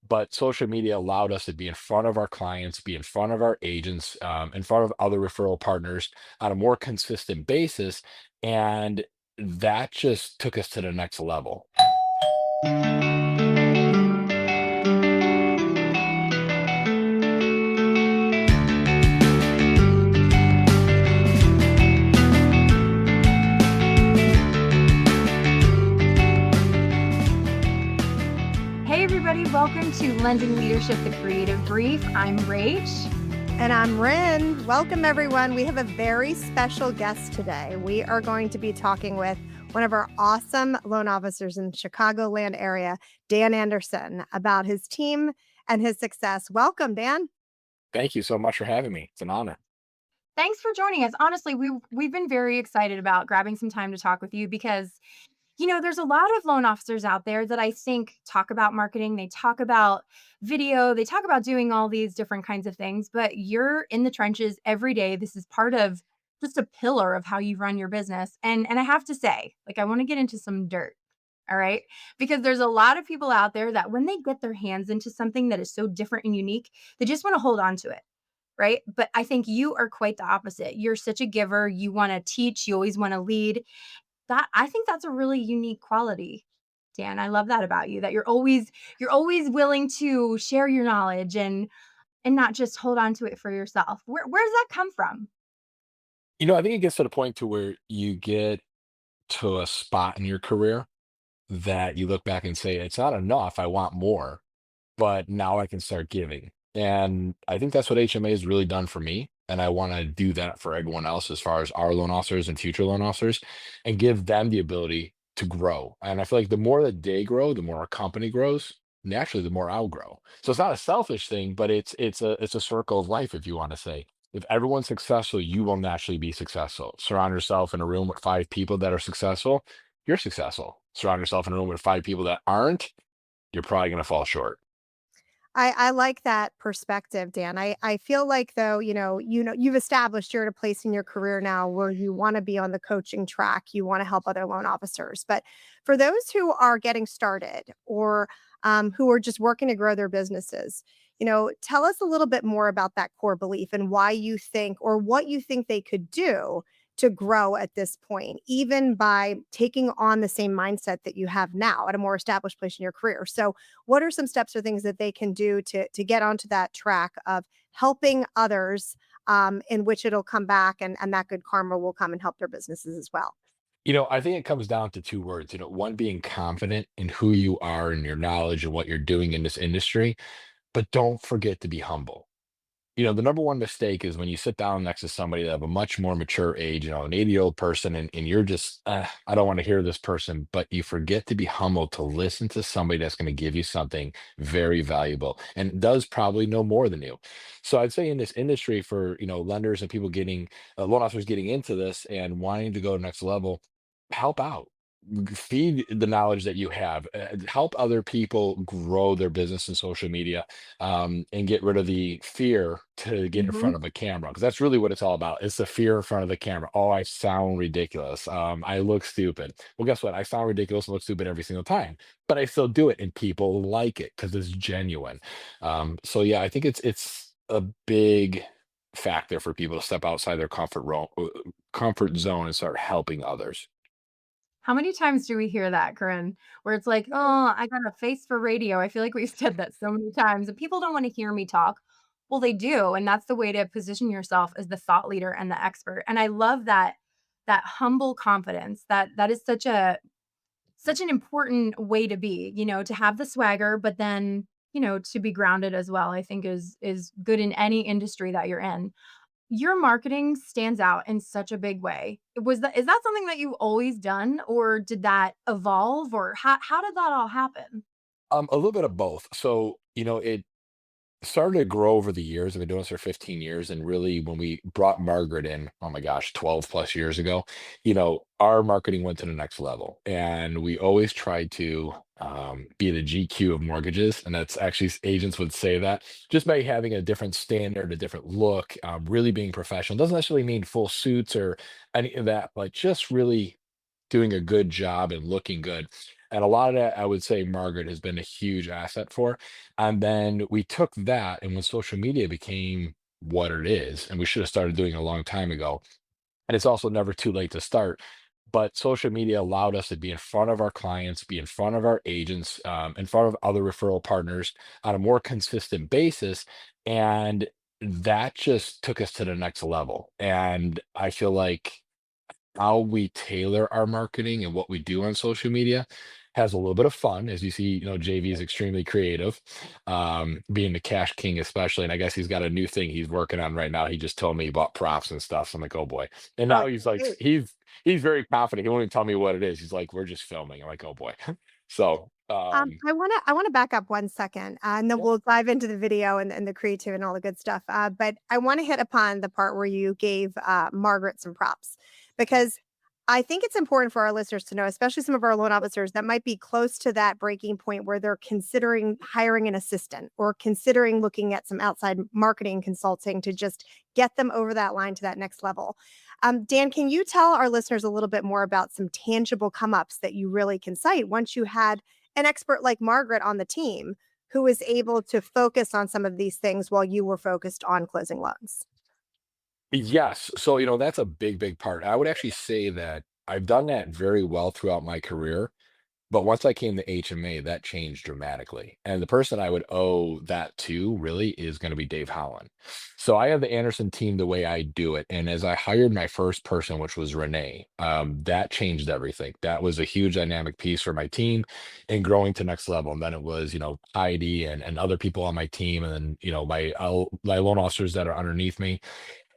but social media allowed us to be in front of our clients, be in front of our agents, in front of other referral partners on a more consistent basis. And that just took us to the next level. Hey, everybody, welcome to Lending Leadership the Creative Brief. I'm Rach. And I'm Rin. Welcome, everyone. We have a very special guest today. We are going to be talking with one of our awesome loan officers in the Chicagoland area, Dan Andersen, about his team and his success. Welcome, Dan. Thank you so much for having me. It's an honor. Thanks for joining us. Honestly, we've been very excited about grabbing some time to talk with you because there's a lot of loan officers out there that I think talk about marketing, they talk about video, they talk about doing all these different kinds of things, but you're in the trenches every day. This is part of just a pillar of how you run your business. And I have to say, like I want to get into some dirt. All right? Because there's a lot of people out there that when they get their hands into something that is so different and unique, they just want to hold on to it. Right? But I think you are quite the opposite. You're such a giver. You want to teach, you always want to lead. That I think that's a really unique quality, Dan. I love that about you, that you're always willing to share your knowledge and not just hold on to it for yourself. Where does that come from? I think it gets to the point to where you get to a spot in your career that you look back and say, it's not enough. I want more, but now I can start giving. And I think that's what HMA has really done for me. And I want to do that for everyone else as far as our loan officers and future loan officers and give them the ability to grow. And I feel like the more that they grow, the more our company grows. Naturally, the more I'll grow. So it's not a selfish thing, but it's a circle of life, if you want to say. If everyone's successful, you will naturally be successful. Surround yourself in a room with five people that are successful, you're successful. Surround yourself in a room with five people that aren't, you're probably going to fall short. I like that perspective, Dan. I feel like though, you've established you're at a place in your career now where you want to be on the coaching track, you want to help other loan officers. But for those who are getting started or who are just working to grow their businesses, tell us a little bit more about that core belief and why you think or what you think they could do to grow at this point, even by taking on the same mindset that you have now at a more established place in your career. So what are some steps or things that they can do to get onto that track of helping others, in which it'll come back and that good karma will come and help their businesses as well? I think it comes down to two words, one being confident in who you are and your knowledge and what you're doing in this industry, but don't forget to be humble. The number one mistake is when you sit down next to somebody that have a much more mature age, an 80-year-old person, and you're just, I don't want to hear this person, but you forget to be humble to listen to somebody that's going to give you something very valuable and does probably know more than you. So I'd say in this industry for, lenders and people getting, loan officers getting into this and wanting to go to the next level, help out. Feed the knowledge that you have, help other people grow their business in social media, and get rid of the fear to get in Mhm. front of a camera, because that's really what it's all about. It's the fear in front of the camera. Oh, I sound ridiculous. I look stupid. Well, guess what? I sound ridiculous and look stupid every single time, but I still do it, and people like it because it's genuine. So yeah, I think it's a big factor for people to step outside their comfort zone and start helping others. How many times do we hear that, Corinne? Where it's like, "Oh, I got a face for radio." I feel like we've said that so many times, and people don't wanna hear me talk. Well, they do, and that's the way to position yourself as the thought leader and the expert, and I love that humble confidence, that is such an important way to be, to have the swagger, but then, to be grounded as well, I think is good in any industry that you're in. Your marketing stands out in such a big way. Is that something that you've always done, or did that evolve, or how did that all happen? A little bit of both. So, it started to grow over the years. I've been doing this for 15 years. And really, when we brought Margaret in, oh my gosh, 12 plus years ago, our marketing went to the next level. And we always tried to be the GQ of mortgages. And that's actually, agents would say that just by having a different standard, a different look, really being professional. Doesn't necessarily mean full suits or any of that, but just really doing a good job and looking good. And a lot of that, I would say Margaret has been a huge asset for. And then we took that, and when social media became what it is, and we should have started doing it a long time ago, and it's also never too late to start. But social media allowed us to be in front of our clients, be in front of our agents, in front of other referral partners on a more consistent basis. And that just took us to the next level. And I feel like how we tailor our marketing and what we do on social media has a little bit of fun. As you see, JV is extremely creative, being the cash king, especially. And I guess he's got a new thing he's working on right now. He just told me about props and stuff. So I'm like, oh boy. And Oh, now he's like, great. he's very confident. He won't even tell me what it is. He's like, we're just filming. I'm like, oh boy. So, I wanna back up 1 second, and then yeah. we'll dive into the video and the creative and all the good stuff. But I wanna hit upon the part where you gave Margaret some props because I think it's important for our listeners to know, especially some of our loan officers that might be close to that breaking point where they're considering hiring an assistant or considering looking at some outside marketing consulting to just get them over that line to that next level. Dan, can you tell our listeners a little bit more about some tangible come ups that you really can cite once you had an expert like Margaret on the team who was able to focus on some of these things while you were focused on closing loans? Yes. So, that's a big, big part. I would actually say that I've done that very well throughout my career. But once I came to HMA, that changed dramatically. And the person I would owe that to really is going to be Dave Holland. So I have the Anderson team the way I do it. And as I hired my first person, which was Renee, that changed everything. That was a huge dynamic piece for my team and growing to next level. And then it was, Heidi and other people on my team. And then, my loan officers that are underneath me.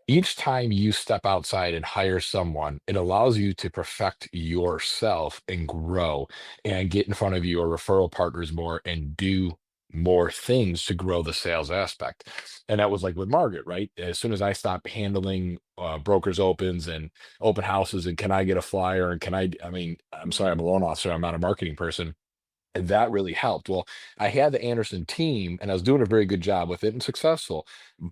Each time you step outside and hire someone, it allows you to perfect yourself and grow and get in front of your referral partners more and do more things to grow the sales aspect. And that was like with Margaret, right? As soon as I stopped handling brokers opens and open houses and can I get a flyer and I mean, I'm sorry, I'm a loan officer, I'm not a marketing person, and that really helped. Well, I had the Anderson team and I was doing a very good job with it and successful,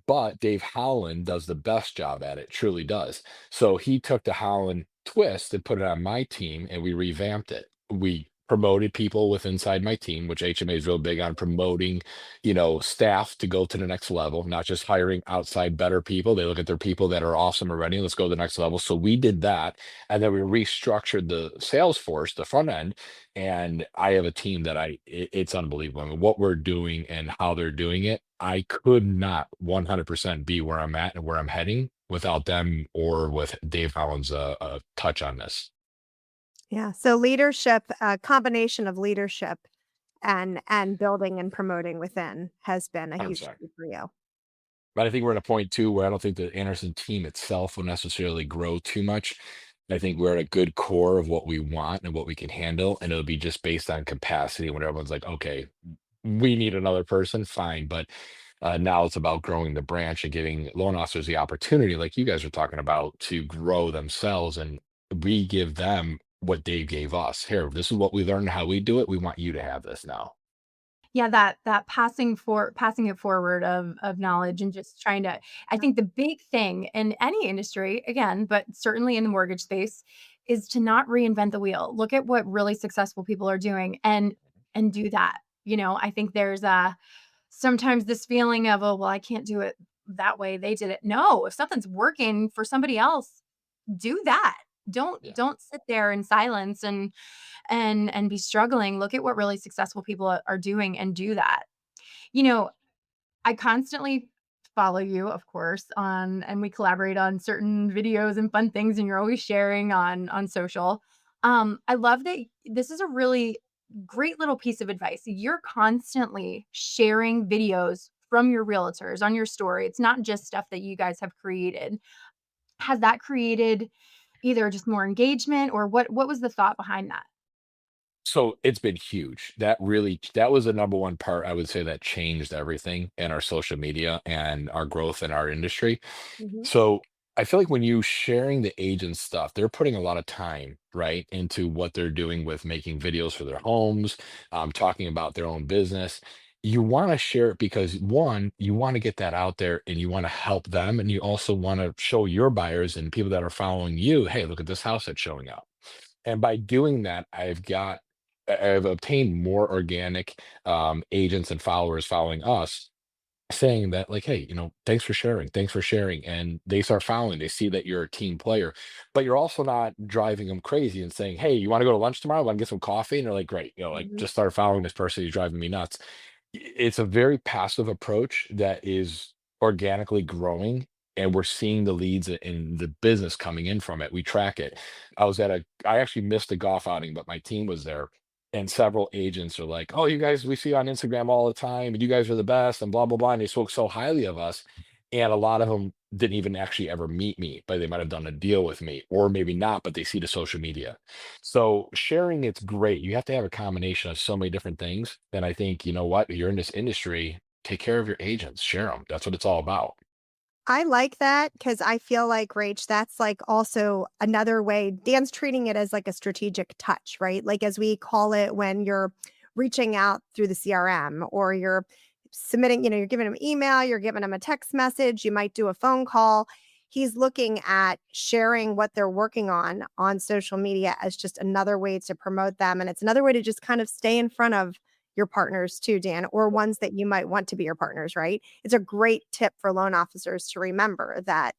but Dave Howland does the best job at it, truly does. So he took the Howland twist and put it on my team and we revamped it. We promoted people with inside my team, which HMA is real big on promoting, staff to go to the next level, not just hiring outside better people. They look at their people that are awesome already. Let's go to the next level. So we did that. And then we restructured the sales force, the front end, and I have a team that it's unbelievable. I mean, what we're doing and how they're doing it, I could not 100% be where I'm at and where I'm heading without them or with Dave Holland's touch on this. Yeah. So leadership, a combination of leadership and building and promoting within has been a huge 100%. key for you. But I think we're at a point too where I don't think the Anderson team itself will necessarily grow too much. I think we're at a good core of what we want and what we can handle, and it'll be just based on capacity. When everyone's like, okay, we need another person, fine. But now it's about growing the branch and giving loan officers the opportunity, like you guys are talking about, to grow themselves. And we give them what Dave gave us. Here, this is what we learned, how we do it. We want you to have this now. Yeah, that passing it forward of knowledge and just trying to I think the big thing in any industry, again, but certainly in the mortgage space, is to not reinvent the wheel. Look at what really successful people are doing and do that. I think there's sometimes this feeling of, "Oh, well, I can't do it that way. They did it." No, if something's working for somebody else, do that. Yeah. Don't sit there in silence and be struggling. Look at what really successful people are doing and do that. You know, I constantly follow you, of course, on and we collaborate on certain videos and fun things, and you're always sharing on social. I love that this is a really great little piece of advice. You're constantly sharing videos from your realtors on your story. It's not just stuff that you guys have created. Has that created either just more engagement or what was the thought behind that? So it's been huge. That was the number one part I would say that changed everything in our social media and our growth in our industry. Mhm. So I feel like when you sharing the agent stuff, they're putting a lot of time, right, into what they're doing with making videos for their homes, talking about their own business. You want to share it because one, you want to get that out there and you want to help them. And you also want to show your buyers and people that are following you, hey, look at this house that's showing up. And by doing that, I've got I've obtained more organic agents and followers following us saying that like, hey, thanks for sharing, and they start following, they see that you're a team player, but you're also not driving them crazy and saying, hey, you want to go to lunch tomorrow, want to get some coffee, and they're like, great, like Mhm. just start following this person who's driving me nuts. It's a very passive approach that is organically growing, and we're seeing the leads in the business coming in from it. We track it. I actually missed a golf outing, but my team was there, and several agents are like, "Oh, you guys, we see you on Instagram all the time, and you guys are the best," and blah blah blah. And they spoke so highly of us, and a lot of them didn't even actually ever meet me, but they might have done a deal with me, or maybe not, but they see the social media. So sharing, it's great. You have to have a combination of so many different things. And I think, you know what, you're in this industry, take care of your agents, share them. That's what it's all about. I like that because I feel like, Rach, that's like also another way Dan's treating it as like a strategic touch, right? Like as we call it when you're reaching out through the CRM or you're submitting, you're giving him email, you're giving him a text message, you might do a phone call. He's looking at sharing what they're working on social media as just another way to promote them. And it's another way to just kind of stay in front of your partners too, Dan, or ones that you might want to be your partners, right? It's a great tip for loan officers to remember that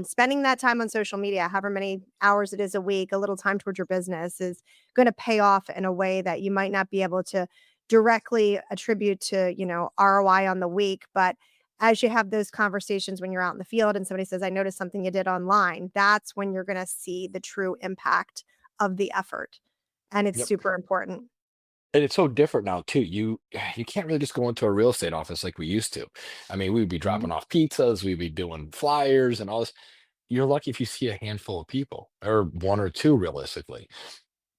spending that time on social media, however many hours it is a week, a little time towards your business is going to pay off in a way that you might not be able to directly attribute to, ROI on the week. But as you have those conversations when you're out in the field and somebody says, I noticed something you did online, that's when you're going to see the true impact of the effort. And it's Yep. super important. And it's so different now too. You can't really just go into a real estate office like we used to. I mean, we'd be Mhm. dropping off pizzas, we'd be doing flyers and all this. You're lucky if you see a handful of people, or one or two realistically.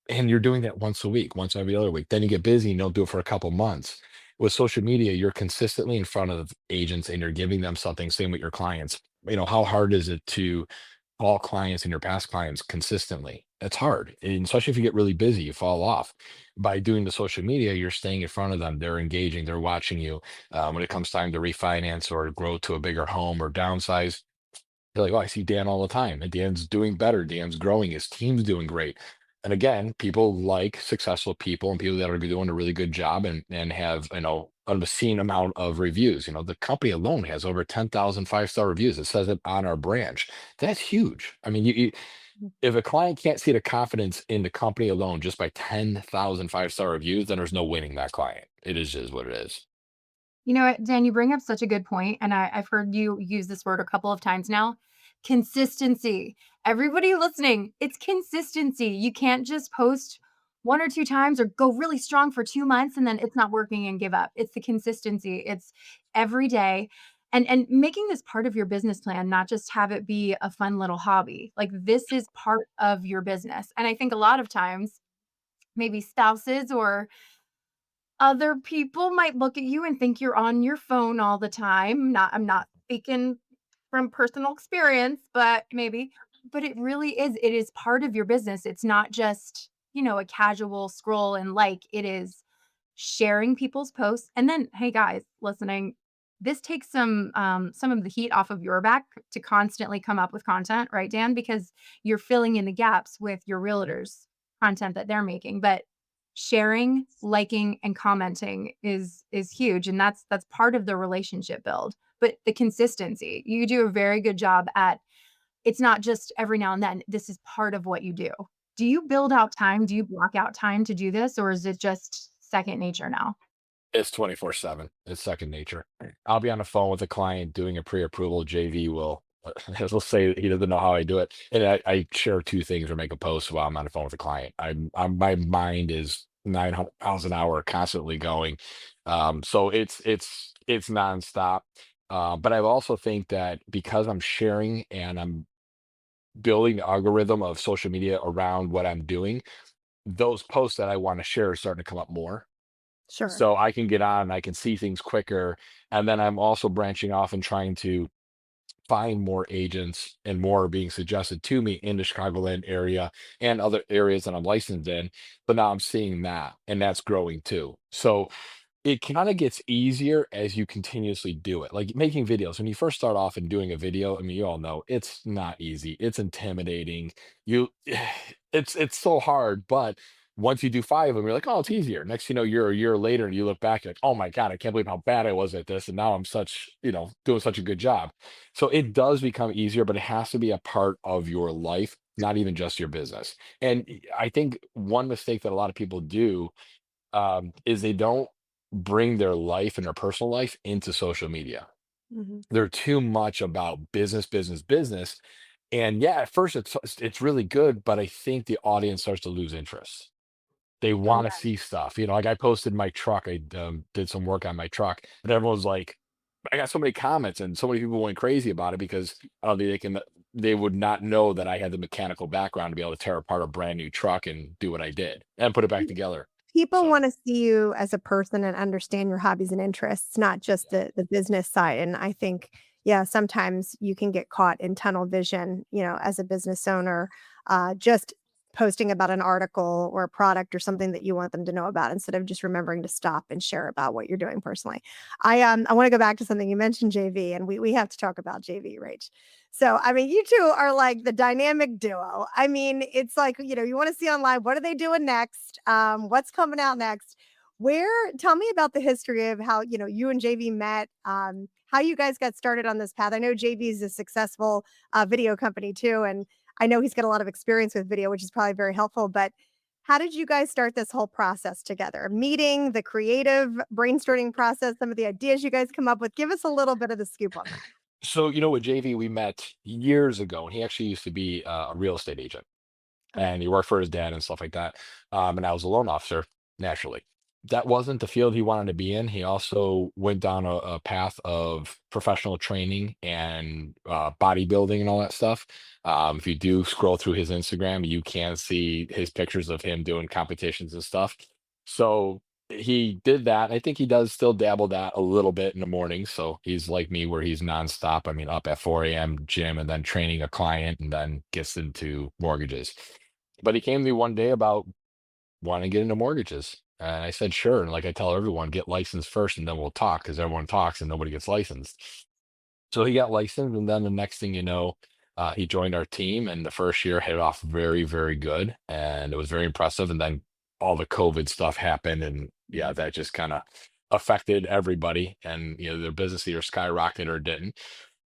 And you're doing that once a week, once every other week. Then you get busy and you'll do it for a couple months. With social media, you're consistently in front of agents and you're giving them something. Same with your clients. How hard is it to call clients and your past clients consistently? It's hard, and especially if you get really busy, you fall off. By doing the social media, you're staying in front of them. They're engaging. They're watching you. When it comes time to refinance or grow to a bigger home or downsize, they're like, "Oh, I see Dan all the time, and Dan's doing better. Dan's growing. His team's doing great." And again, people like successful people and people that are doing a really good job and have, an obscene amount of reviews. The company alone has over 10,000 5-star reviews. It says it on our branch. That's huge. I mean, if a client can't see the confidence in the company alone just by 10,000 5-star reviews, then there's no winning that client. It is just what it is. You know what, Dan, you bring up such a good point, and I've heard you use this word a couple of times now. Consistency. Everybody listening, it's consistency. You can't just post 1 or 2 times or go really strong for 2 months and then it's not working and give up. It's the consistency. It's every day and making this part of your business plan, not just have it be a fun little hobby. Like this is part of your business. And I think a lot of times maybe spouses or other people might look at you and think you're on your phone all the time. I'm not speaking from personal experience, but maybe. But it really is. It is part of your business. It's not just, a casual scroll and like. It is sharing people's posts. And then, hey guys, listening, this takes some of the heat off of your back to constantly come up with content, right, Dan? Because you're filling in the gaps with your realtors' content that they're making. But sharing, liking, and commenting is huge. And that's part of the relationship build. But the consistency, you do a very good job at it's not just every now and then. This is part of what you do. Do you build out time? Do you block out time to do this, or is it just second nature now? It's 24/7. It's second nature. I'll be on the phone with a client doing a pre-approval. JV will he'll say he doesn't know how I do it, and I share two things or make a post while I'm on the phone with a client. My mind is 900 miles an hour, constantly going. So it's nonstop. But I also think that because I'm sharing and I'm building the algorithm of social media around what I'm doing, those posts that I want to share are starting to come up more, Sure. so I can get on, I can see things quicker, and then I'm also branching off and trying to find more agents and more are being suggested to me in the Chicagoland area and other areas that I'm licensed in. But now I'm seeing that, and that's growing too. So it kind of gets easier as you continuously do it. Like making videos. When you first start off and doing a video, I mean, you all know it's not easy. It's intimidating. You it's so hard, but once you do 5 of them, you're like, "Oh, it's easier." Next, you're a year later and you look back, you're like, "Oh my god, I can't believe how bad I was at this, and now I'm doing such a good job." So it does become easier, but it has to be a part of your life, not even just your business. And I think one mistake that a lot of people do, is they don't bring their life and their personal life into social media. Mhm. They're too much about business, business, business. And yeah, at first it's really good, but I think the audience starts to lose interest. They want to Correct. see stuff. Like I posted my truck. I did some work on my truck, and everyone's like, I got so many comments, and so many people went crazy about it because I don't think they would not know that I had the mechanical background to be able to tear apart a brand new truck and do what I did and put it back together. People So wanna see you as a person and understand your hobbies and interests, not just the business side, and I think, yeah, sometimes you can get caught in tunnel vision, as a business owner, just posting about an article or a product or something that you want them to know about instead of just remembering to stop and share about what you're doing personally. I wanna go back to something you mentioned JV, and we have to talk about JV, right? So, I mean, you 2 are like the dynamic duo. I mean, it's like, you wanna see online, what are they doing next? What's coming out next? Tell me about the history of how, you and JV met, how you guys got started on this path. I know JV is a successful, video company too, and I know he's got a lot of experience with video, which is probably very helpful, but how did you guys start this whole process together? Meeting, the creative brainstorming process, some of the ideas you guys come up with? Give us a little bit of the scoop on that. so with JV, we met years ago, and he actually used to be a real estate agent, Okay. and he worked for his dad and stuff like that. And I was a loan officer, naturally. That wasn't the field he wanted to be in. He also went down a path of professional training and bodybuilding and all that stuff. If you do scroll through his Instagram, you can see his pictures of him doing competitions and stuff. So he did that. I think he does still dabble that a little bit in the morning. So he's like me, where he's nonstop. I mean, up at 4 a.m. gym and then training a client and then gets into mortgages. But he came to me one day about wanting to get into mortgages. And I said, sure. And like I tell everyone, get licensed first and then we'll talk, because everyone talks and nobody gets licensed. So he got licensed. And then the next thing you know, he joined our team. And the first year hit off very, very good. And it was very impressive. And then all the COVID stuff happened. And yeah, that just kind of affected everybody. And, their business either skyrocketed or didn't.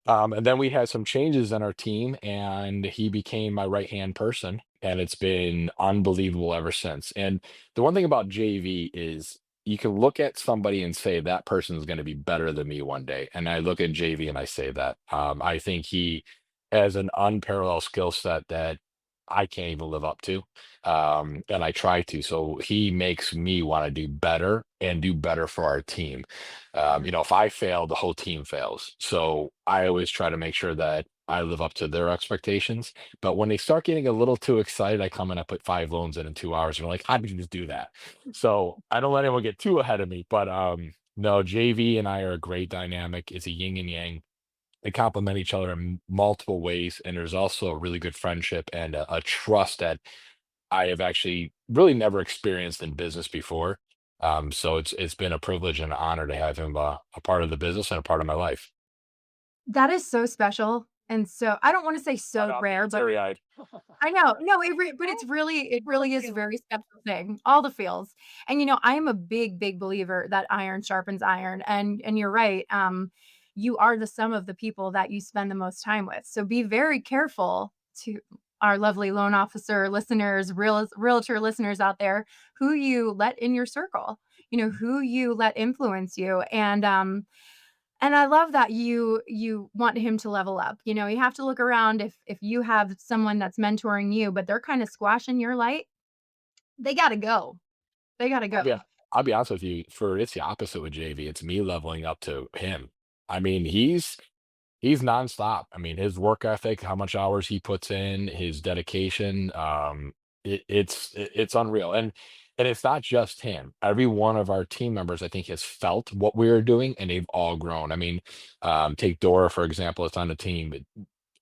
And then we had some changes in our team, and he became my right hand person, and it's been unbelievable ever since. And the one thing about JV is you can look at somebody and say that person is going to be better than me one day. And I look at JV and I say that. I think he has an unparalleled skill set that I can't even live up to. And I try to. So he makes me want to do better and do better for our team. If I fail, the whole team fails. So I always try to make sure that I live up to their expectations. But when they start getting a little too excited, I come and I put 5 loans in 2 hours. And we're like, how did you just do that? So I don't let anyone get too ahead of me. But no, JV and I are a great dynamic. It's a yin and yang. They complement each other in multiple ways. And there's also a really good friendship and a trust that I have actually really never experienced in business before. So it's been a privilege and an honor to have him a part of the business and a part of my life. That is so special, and so I don't wanna say I so know, I'm rare, getting but teary-eyed. I know. No, but it really is a very special thing, all the feels. And, I am a big, big believer that iron sharpens iron, and you're right, you are the sum of the people that you spend the most time with. So be very careful, to our lovely loan officer listeners, realtor listeners out there, who you let in your circle, who you let influence you. And I love that you want him to level up. You have to look around. If you have someone that's mentoring you, but they're kind of squashing your light, they gotta go. They gotta I'll be go. I'll be honest with you. It's the opposite with JV. It's me leveling up to him. I mean, he's nonstop. I mean, his work ethic, how much hours he puts in, his dedication, it's unreal. And it's not just him. Every one of our team members, I think, has felt what we are doing, and they've all grown. I mean, take Dora for example. It's on the team.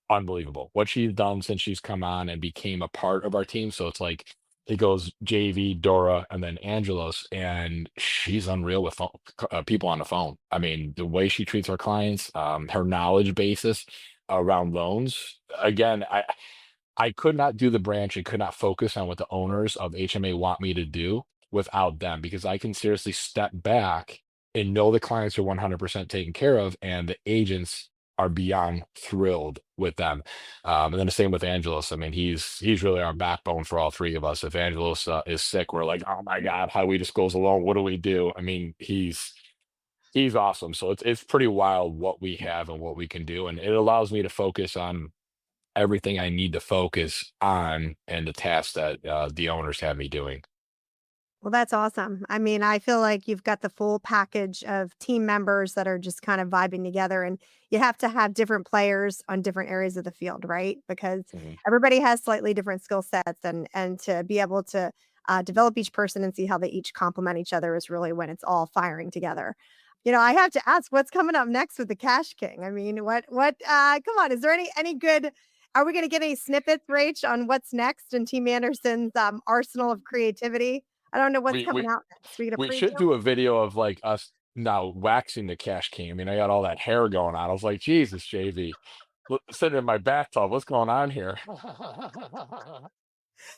Unbelievable what she's done since she's come on and became a part of our team. So it's like it goes JV, Dora, and then Angelos, and she's unreal with people on the phone. I mean, the way she treats her clients, her knowledge basis around loans. Again, I could not do the branch and could not focus on what the owners of HMA want me to do without them, because I can seriously step back and know the clients are 100% taken care of and the agents are beyond thrilled with them. And then the same with Angelos. I mean, he's really our backbone for all three of us. If Angelos is sick, we're like, oh my God, how do we just goes alone? What do we do? I mean, he's awesome. So it's pretty wild what we have and what we can do. And it allows me to focus on everything I need to focus on and the tasks that the owners have me doing. Well, that's awesome. I mean, I feel like you've got the full package of team members that are just kind of vibing together, and you have to have different players on different areas of the field, right? Because Mhm. everybody has slightly different skill sets, and to be able to develop each person and see how they each complement each other is really when it's all firing together. I have to ask, what's coming up next with the Cash King? I mean, what? Come on, is there any good? Are we going to get any snippets, Rach, on what's next in Team Anderson's arsenal of creativity? I don't know what's We coming we out next. We get a we preview? should do a video of like us now waxing the Cash King. I mean, I got all that hair going on. I was like, Jesus, JV, sitting in my bathtub. What's going on here?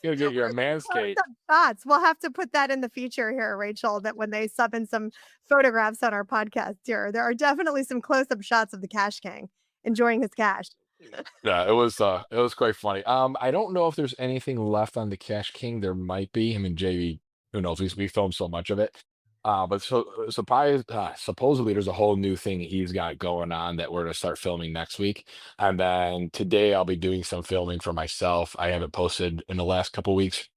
Gonna get your manscaped. Close-up shots. We'll have to put that in the future here, Rachel, that when they sub in some photographs on our podcast here, there are definitely some close-up shots of the Cash King enjoying his cash. Yeah, it was quite funny. I don't know if there's anything left on the Cash King. There might be. I mean, JV, who knows? We filmed so much of it. But supposedly there's a whole new thing he's got going on that we're gonna start filming next week. And then today I'll be doing some filming for myself. I haven't posted in the last couple weeks.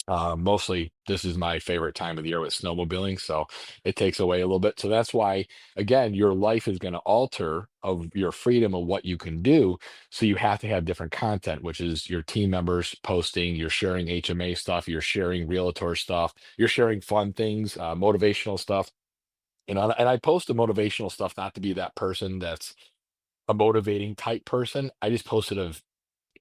Mostly, this is my favorite time of the year with snowmobiling, so it takes away a little bit. So that's why, again, your life is going to alter of your freedom of what you can do. So you have to have different content, which is your team members posting, you're sharing HMA stuff, you're sharing realtor stuff, you're sharing fun things, motivational stuff. And I post the motivational stuff not to be that person that's a motivating type person. I just posted of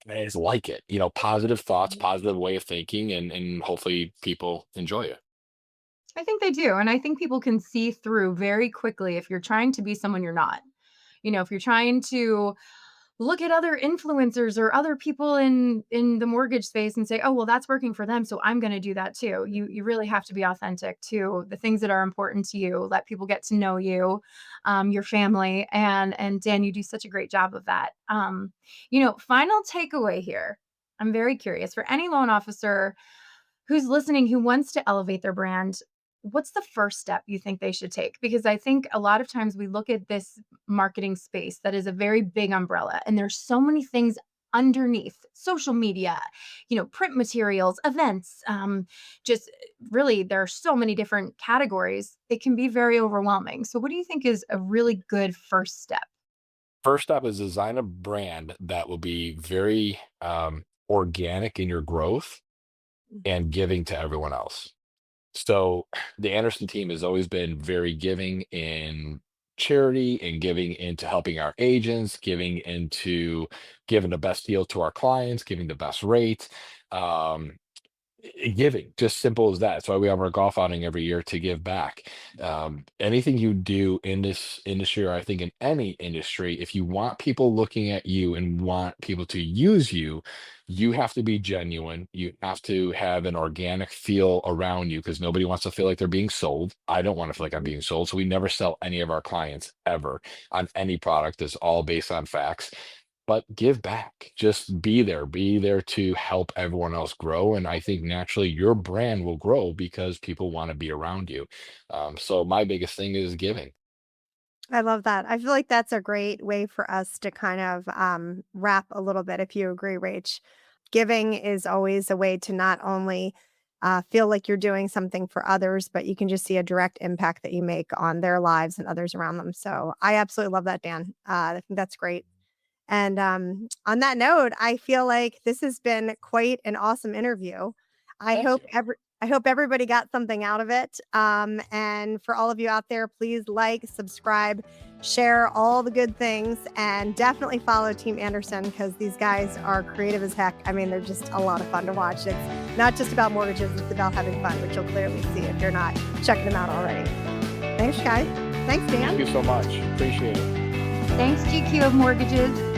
I just like it, positive thoughts, positive way of thinking, and hopefully people enjoy it. I think they do, and I think people can see through very quickly if you're trying to be someone you're not. If you're trying to look at other influencers or other people in the mortgage space and say, "Oh, well, that's working for them, so I'm gonna do that too." You really have to be authentic to the things that are important to you. Let people get to know you, your family, and Dan, you do such a great job of that. Final takeaway here. I'm very curious for any loan officer who's listening who wants to elevate their brand, what's the first step you think they should take? Because I think a lot of times we look at this marketing space that is a very big umbrella and there's so many things underneath social media, print materials, events, just really there are so many different categories. It can be very overwhelming. So what do you think is a really good first step? First up is design a brand that will be very organic in your growth and giving to everyone else. So the Anderson team has always been very giving in charity and giving into helping our agents, giving into giving the best deal to our clients, giving the best rate. Um, Giving, just simple as that. That's why we have our golf outing every year to give back. Anything you do in this industry, or I think in any industry, if you want people looking at you and want people to use you, you have to be genuine. You have to have an organic feel around you because nobody wants to feel like they're being sold. I don't want to feel like I'm being sold. So we never sell any of our clients ever on any product. It's all based on facts, but give back. Just be there to help everyone else grow. And I think naturally your brand will grow because people want to be around you. So my biggest thing is giving. I love that. I feel like that's a great way for us to kind of wrap a little bit, if you agree, Rach. Giving is always a way to not only feel like you're doing something for others, but you can just see a direct impact that you make on their lives and others around them. So I absolutely love that, Dan. I think that's great. And on that note, I feel like this has been quite an awesome interview. I Thank hope you. I hope everybody got something out of it. And for all of you out there, please like, subscribe, share all the good things, and definitely follow Team Anderson because these guys are creative as heck. I mean, they're just a lot of fun to watch. It's not just about mortgages; it's about having fun, which you'll clearly see if you're not checking them out already. Thanks, guys. Thanks, Thank Dan. you so much. Appreciate it. Thanks, GQ of Mortgages.